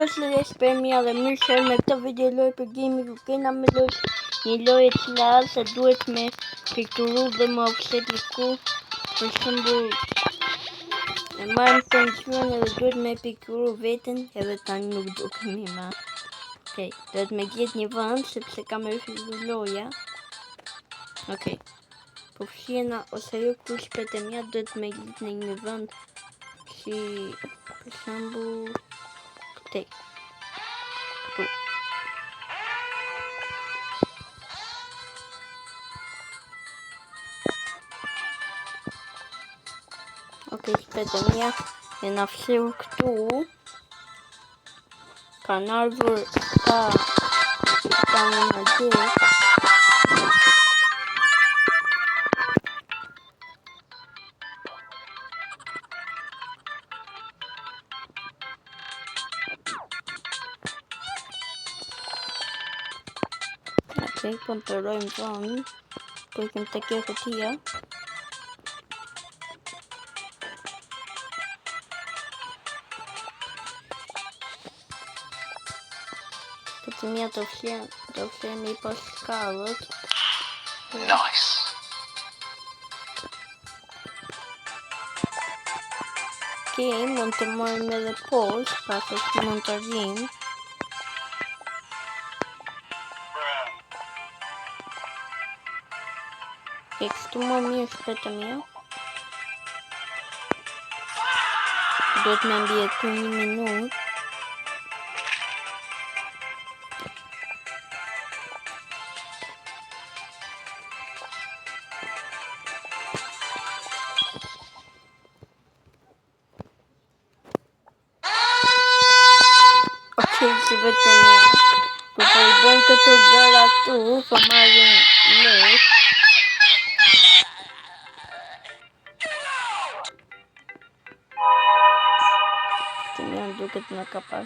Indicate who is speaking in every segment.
Speaker 1: Përshëndetje për mia dhe mirë se me këtë video loj për gaming ku kena me loj një lojë e cila se duhet me pikturu dhe më offset ku për shembull e marrim tension edhe duhet me pikturu veten edhe tani nuk dukemi më. Okej, duhet me gjetë një vend sepse kam refuzuar loja. Okej. Po fshjena ose jo këtu shpet e mia duhet me gjetë në një vend si për shembull këtej. Okej, shpet e mia e na fshiu këtu. Kanë ardhur ka në gjë. Okej, kontrollojmë vend. Po ikim tek kjo kutia. Këtë mia të fshemi pas shkallët.
Speaker 2: Nice.
Speaker 1: Okej, mund të marrim edhe poshtë, pas është mund të rrim. Okej, kështu më mirë shpet e mia. Duhet me mbjetu 1 minutë. Okej, si vetë mia. Po i bën këto gjëra tu, po marrin lek. Të mia duket në kapar.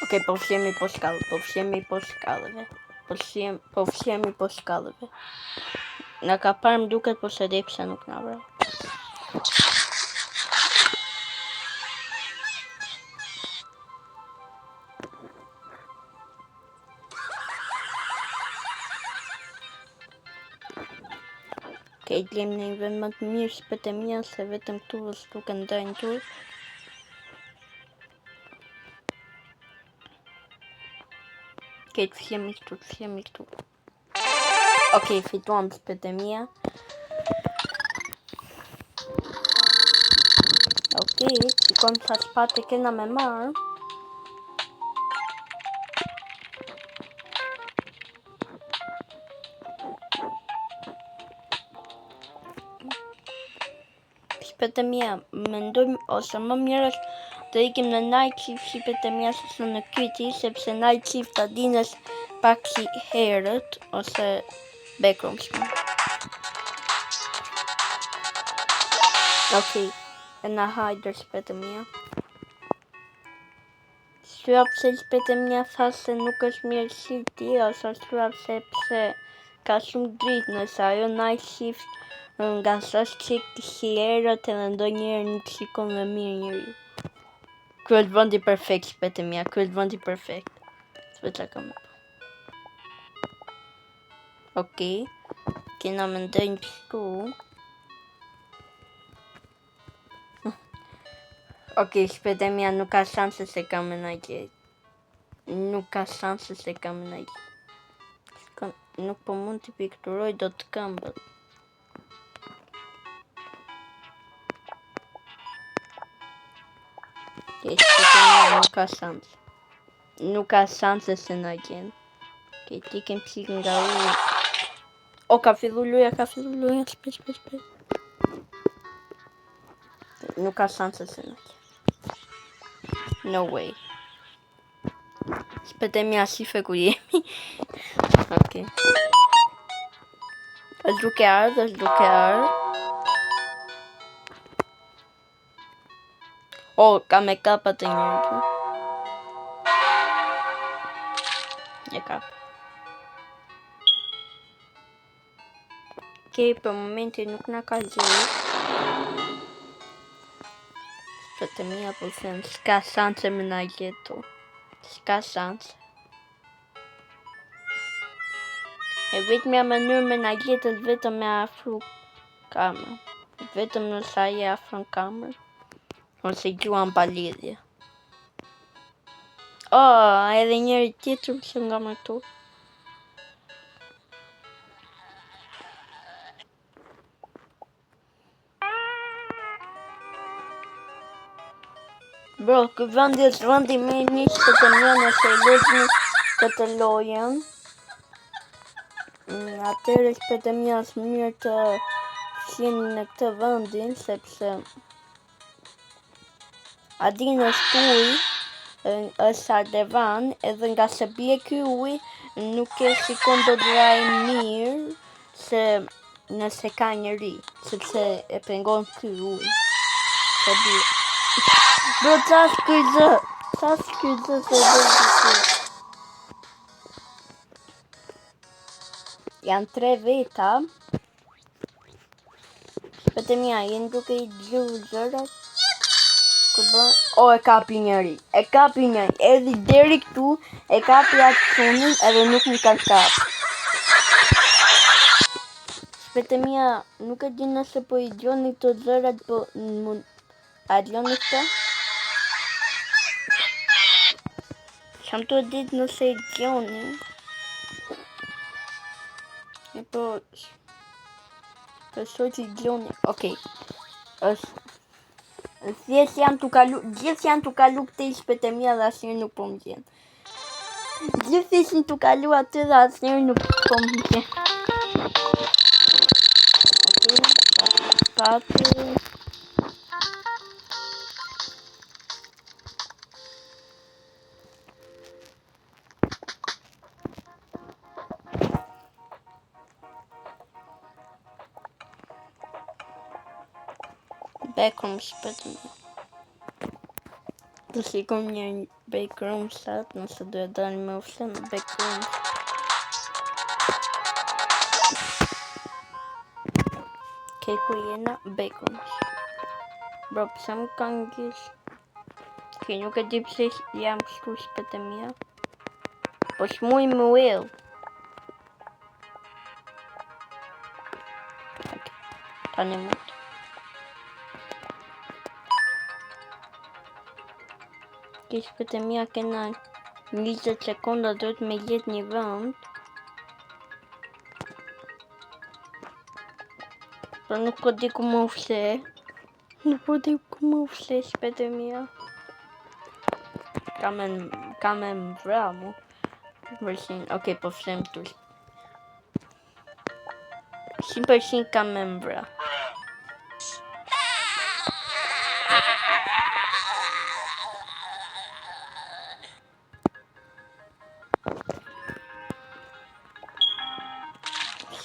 Speaker 1: Okej, po fshemi po shkallëve. Na ka parë më duket po se dhe pse nuk na vra. Okej, djem në një vend më të mirë shpet e mia se vetëm këtu s'duken ndajnë tu. Okej, të fshemi këtu. Okej, fituam shpet e mia. Okej, shikojmë sa shpate kena me marë. Shpet e mia, mendojmë ose më mirë është të ikim në Night Shift shpet e mia se në kyti, sepse Night Shift ta dinës pak si herët ose backrooms. Okej, e na hajder shpet e mia. Shtyra pse shpet e mia tha se nuk është mirë si ti, ose shtyra sepse ka shumë dritë nëse ajo Night Shift nga s'është qik si herët edhe ndonjëherë nuk shikon me mirë njeriu. Ky është vendi perfekt shpet e mia, S've qa kam. Okej, kena me ndënjë këtu. Okej, shpet e mia nuk ka shanse se kam me na gjetë. Nuk po mund t'i pikturoj do të këmbët. Okej, shpet e mia nuk ka shanse se na gjenë. Okej, t'ikem qik nga u. O, ka fillu luja, shpet. Nuk ka shanse se na gjenë. No way. Shpet e mia shife ku jemi. Okej. është duke ardhë. O, ka me kapat e njërë. E kap. Okej, për momentin nuk na ka zhjit. Për të mija po them, s'ka shanse me na gjetu. S'ka shanse. E vetëmja mënyrë me na gjetët vetëm me afru kamerë. Vetëm nësa je afron kamerë. Ose gjuan pa lidhje. Edhe njëri tjetër që nga më tu. Bro, këtë vendi është vendi me njështë të të mja nëse lezmi këtë lojen. Atëre shpet e mja është mirë të fshini në këtë vendin, sepse adin është uj, është ardevan, edhe nga se bje ky uj, nuk e shikon do draj mirë, se nëse ka njëri, sepse e pengon ky uj. Se bje. Bro, qa s'kyzë se do gjithë. Janë 3 veta. Shpete mja, jenë duke i gjuhë zërat. E kapi njëri. Edhi deri këtu, e kapi atë sunin edhe nuk më ka kap. Shpete mja, nuk e di nëse po i gjoni të zërat, po a gjoni këta? Sham të ditë nëse i gjoni. E po... Përsoj që i gjoni. Okej. Gjithë janë të kalu këtë i shpete mja dhe asnjëri nuk po më gjenë. Gjithë ishin të kalu aty dhe asnjëri nuk po më gjenë. Okej, pati. Backroom shpete mja. Të shikon një backroom sat, nëse do e dani me ufse në backroom. Okej, ku jena? Backroom. Bro, pëse më kanë gjishë? Okej, nuk e di pëse jam kështu shpete mja. Po shmuj më uel. Okej, tani mund. Shpete mja kena 20 sekonda duhet me gjetë një vend. Po nuk po di ku më ufse. Shpete mja. Kam e më vra mu. Okej, po flem tu. 100% kam e më vra.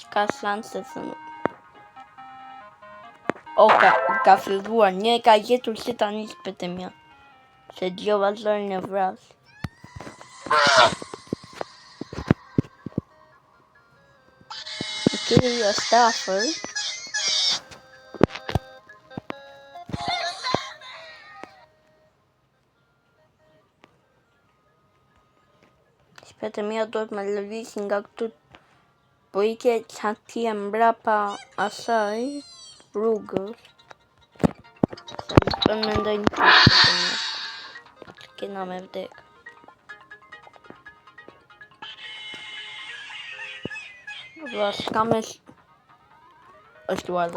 Speaker 1: Ka shanse se nuk. Ka filluar, një e ka gjetur si tani shpete mja. Se gjova zërin e vras. Okej, është afër. Shpete mja do të me lëvish nga këtu. Po i ke qatia mbrapa asaj rrugës. Për me ndojnë të shpete mja. Kena me vdek. Vla, s'ka me... është duar.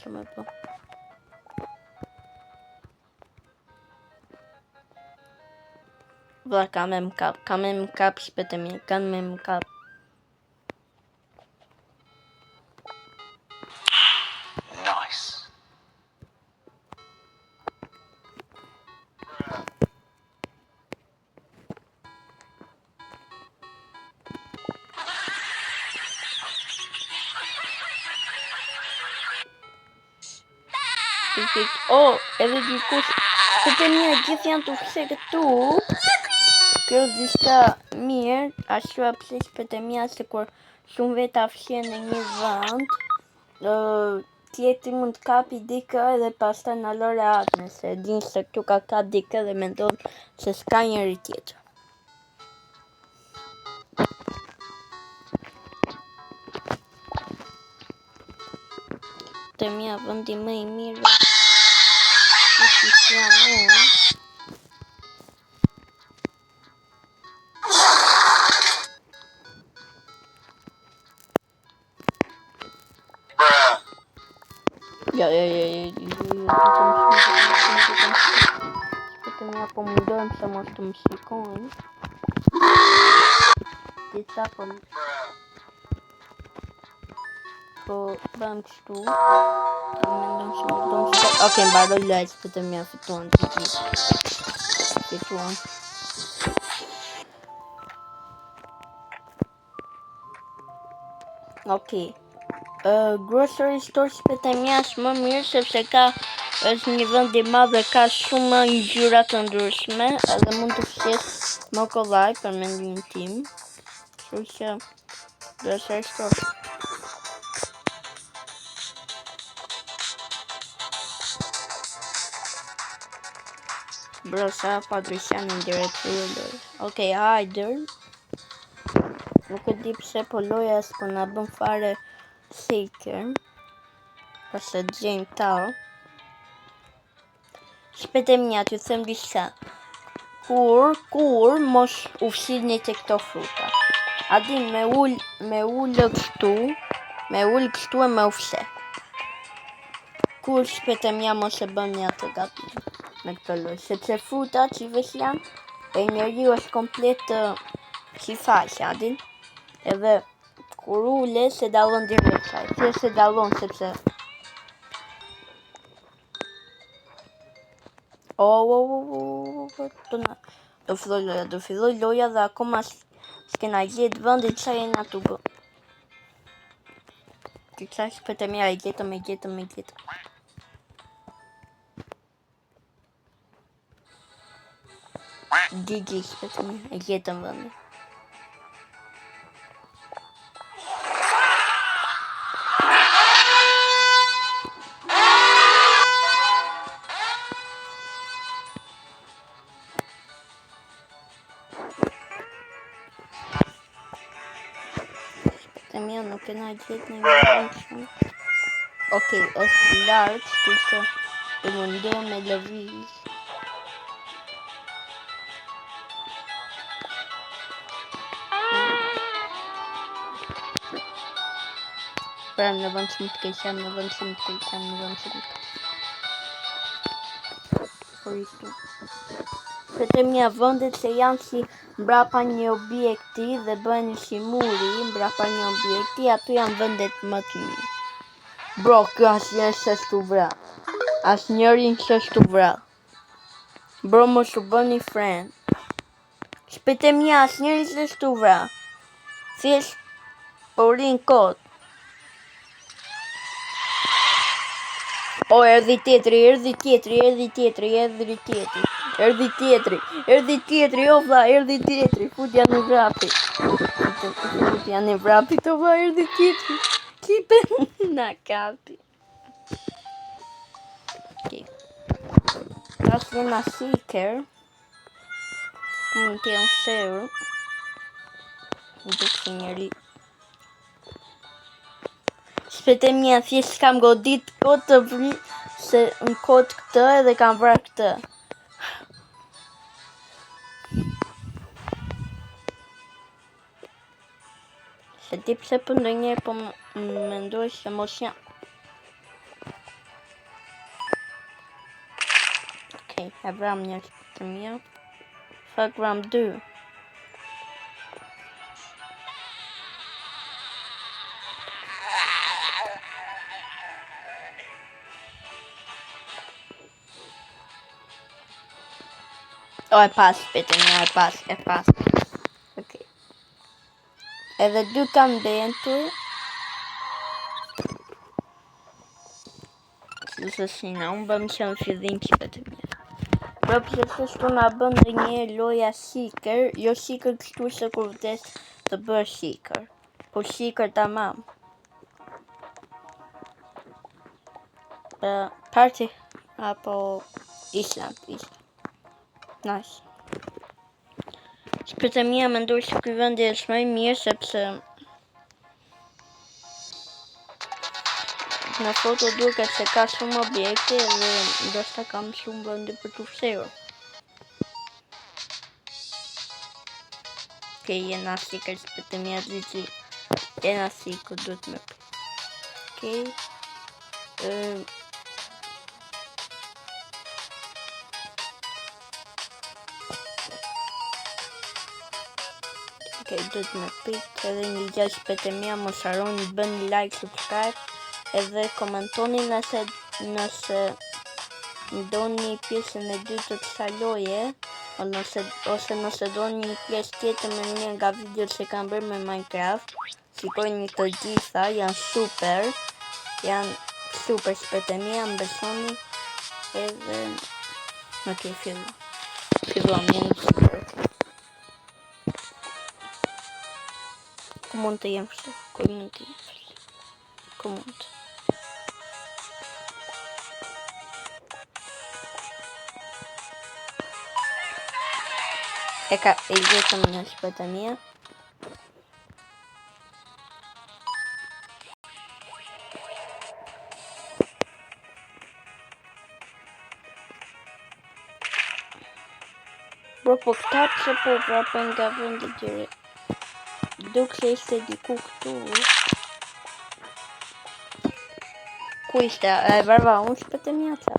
Speaker 1: Që me po. Vla, kam e më kap shpete mja.
Speaker 2: Nice.
Speaker 1: Edhe dikush. Shpete mja gjithë janë të fse këtu. Kjo kjo dishka mirë, ashtu pse shpëtimia se kur shumë veta fshen në një vend, tjetri mund të kapi dikë edhe pastaj na lë rehat nëse din se këtu ka kap dikë dhe mendon se s'ka njëri tjetër. Të mia vendi më i mirë si jam unë. Ja, Shpëtimia po mundojmë se mos të më shikojnë. Dita po bëjmë kështu. Okej, mbaroj lajt shpëtimia fituan të gjithë. Fituan. Okej. Grocery store shpëtimia është më mirë sepse është një vend i madh dhe ka shumë ngjyra të ndryshme, edhe mund të fshesh më kollaj për mendimin tim. Kështu që grocery store. Bro, sa pa dryshan në direkt rrullër. Okej, hajder. Nuk e di pse po loja s'po na bën fare seker. Pasë të gjejmë ta. Shpëtimia, t'ju them diçka. Kur mos u fshini te këto fruta. A din me ul kështu e me u fshe. Kur shpëtimia mos e bën një atë gabim me këtë lloj, sepse fruta që vesh janë e njeriu është komplet si faqe, a din? Edhe kur ule se dallon direkt ai, thjesht se dallon sepse do filloj loja dhe akoma s'kena gjetë vendin që jena tu bë. Që shpëtimia e gjetëm. GG shpëtimia, e gjetëm vendin. Shpëtimia nuk e na gjetë në vend shumë. Okej, është lartë, kështu që do mundohem me lëviz. Pra në vend shumë të keq, Shpëtimia vendet që janë si mbrapa një objekti dhe bëhen si muri mbrapa një objekti, ato janë vendet më të mirë. Bro, kjo asnjëri s'është vra. Asnjërin s'është vra. Bro, mos u bëni friend. Shpëtimia, asnjëri s'është vra. Thjesht po rin kot. O, erdhi tjetri, o vlla, erdhi tjetri, futja në vrapi. O vlla, erdhi tjetri. Kipe na kapi. Okej. Tas jena siker. Mund të jem shërë. Duk si njeri. Shpëtimia, thjesht kam godit kot të vri, se në kot këtë edhe kam vrar këtë. Se di pse për ndonjëherë po mendoj se mos jam. Okej, e vram një shpëtimia. Fak vram 2. O, e pas shpëtimia, e pas. Okej. Edhe 2 kam dentur. Lësë shina, unë bëm që në fillim shpëtimia. Bro, pse kështu na bën dhe një loja shikër, jo shikër kështu se kur vdes të bësh shikër, po shikër tamam. Party apo Island. Nice. Shpirtja mia mendoj se ky vend është më i mirë sepse në foto duket se ka shumë objekte dhe ndoshta kam shumë vende për të fshehur. Okej, jena sikër shpirtja mia Gigi. Jena sikër duhet me. Okej. Okej, duhet me pik edhe një gjë shpirtja mia, mos harroni bëni like, subscribe edhe komentoni nëse doni pjesën e dytë të kësaj loje, ose nëse doni një pjesë tjetër me një nga videot që kam bërë me Minecraft. Shikojni të gjitha, janë super shpirtja mia, më besoni edhe okej, filluam jeni super. Ku mund të jem fshehur? Ku mund? E gjetëm një shpirtja mia. Bro, po këta pse po vrapen nga vendi tjere? Duk se ishte diku këtu. Ku ishte? E varva unë shpirtja mia qa?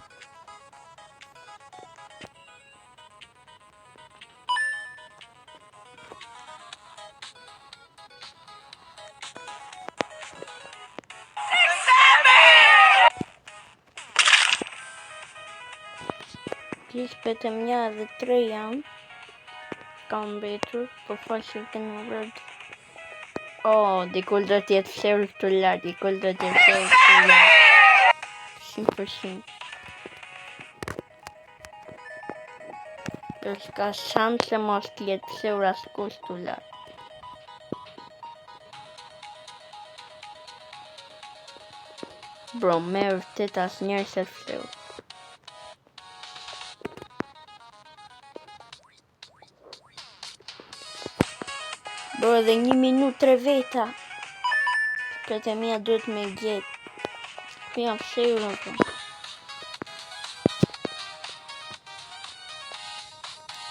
Speaker 1: Shpirtja mia edhe 3 janë. Kam mbetur, po fashë të në vërd. Dikull do t'jetë fshehur këtu lart, 100%. Ka shanse se mos t'jetë fshehur askush këtu lart. Bro, merë vërtet asnjëri se fshehur. Bro, edhe 1 minutë 3 veta. Shpirtja mia duhet me gjetë. Po jam fshehur në të.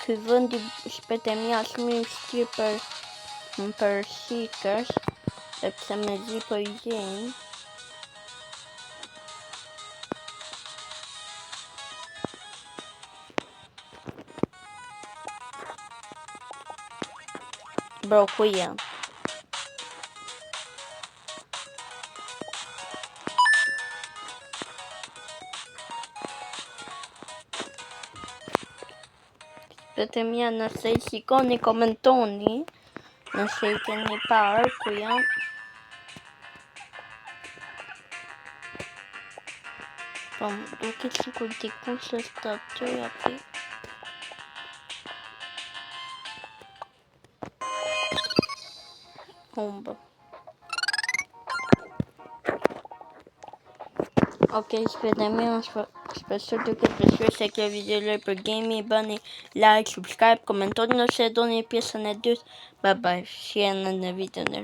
Speaker 1: Ky vendi shpirtja mia është më i vështirë për shikësh, sepse me zi po i gjejnë. Bro, ku jam? Shpirtja mia, nëse i shikoni, komentoni. Nëse i keni parë, ku jam? Po, duket sikur dikush është aty. Humbë. Okej, shpirtja mia, shpresoj të ketë pëlqyer se kjo video loj për gaming. Bëni like, subscribe, komentoni nëse doni pjesën e dytë. Bye bye, shihemi në videon e